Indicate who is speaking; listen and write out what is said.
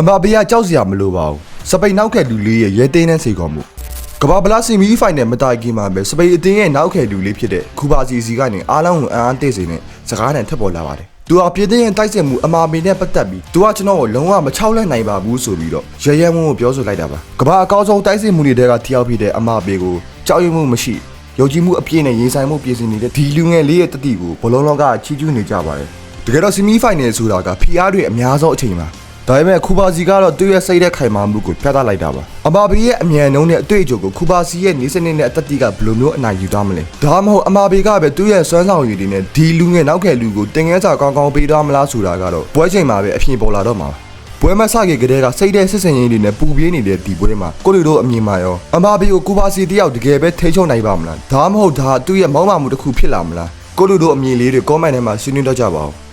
Speaker 1: ဘာဘေးကကြောက်စရာမလိုပါဘူးစပိန်နောက်ခဲလူလေးရဲ့ရဲတင်းနဲ့စိတ်ကောမှုကဘာဗလာစီမီဖိုင်နယ်မတိုင်ခင်မှာပဲစပိန်အတင်းရဲ့နောက်ခဲလူလေးဖြစ်တဲ့ခူပါစီစီကနေအားလုံးကိုအန်းသိစေနဲ့စကားနဲ့ထပ်ပေါ်လာပါတယ်သူကပြည်သိရင်တိုက်စစ်မှုအမာမေနဲ့ပတ်သက်ပြီးသူကကျွန်တော်ကိုလုံးဝမချောက်လက်နိုင်ပါဘူးဆိုပြီးတော့ရဲရဲမုံကိုပြောဆိုလိုက်တာပါကဘာအကောင်းဆုံးတိုက်စစ်မှုတွေကတယောက်ဖြစ်တဲ့အမာပေကိုကြောက်ရွံ့မှုမရှိယုံကြည်မှုအပြည့်နဲ့ရင်ဆိုင်မှုပြည်စင်နေတဲ့ဒီလူငယ်လေးရဲ့တတိကိုဘလုံးလောကချီးကျူးနေကြပါတယ်တကယ်တော့စီမီဖိုင်နယ်ဆိုတာက PR တွေအများဆုံးအချိန်မှာဒါပေမဲ့ခူပါစီကတော့သူ့ရဲ့စိတ်တဲ့ခိုင်မာမှုကိုပြသလိုက်တာပါအမာဘေရဲ့အမြန်နှုံးနဲ့အတွေ့အကြုံကိုခူပါစီရဲ့နေစနစ်နဲ့အသက်တီးကဘယ်လိုမျိုးအနိုင်ယူသွားမလဲဒါမှမဟုတ်အမာဘေကပဲသူ့ရဲ့စွမ်းဆောင်ရည်တွေနဲ့ဒီလူငယ်နောက်ခဲလူကိုတင်ငန်းစာကောင်းကောင်းပေးသွားမလားဆိုတာကတော့ပွဲချိန်မှာပဲအဖြစ်ပေါ်လာတော့မှာပွဲမဆခဲ့ကလေးကစိတ်တဲ့စစ်စင်ရင်းတွေနဲ့ပူပြေးနေတဲ့ဒီပွဲမှာကိုလူတို့အမြင်မှာရောအမာဘေကိုခူပါစီတယောက်တကယ်ပဲထိချုံနိုင်ပါမလားဒါမှမဟုတ်ဒါသူ့ရဲ့မောင်းမာမှုတစ်ခုဖြစ်လာမလားကိုလူတို့အမြင်လေးတွေ comment ထဲမှာဆွေးနွေးတော့ကြပါဦး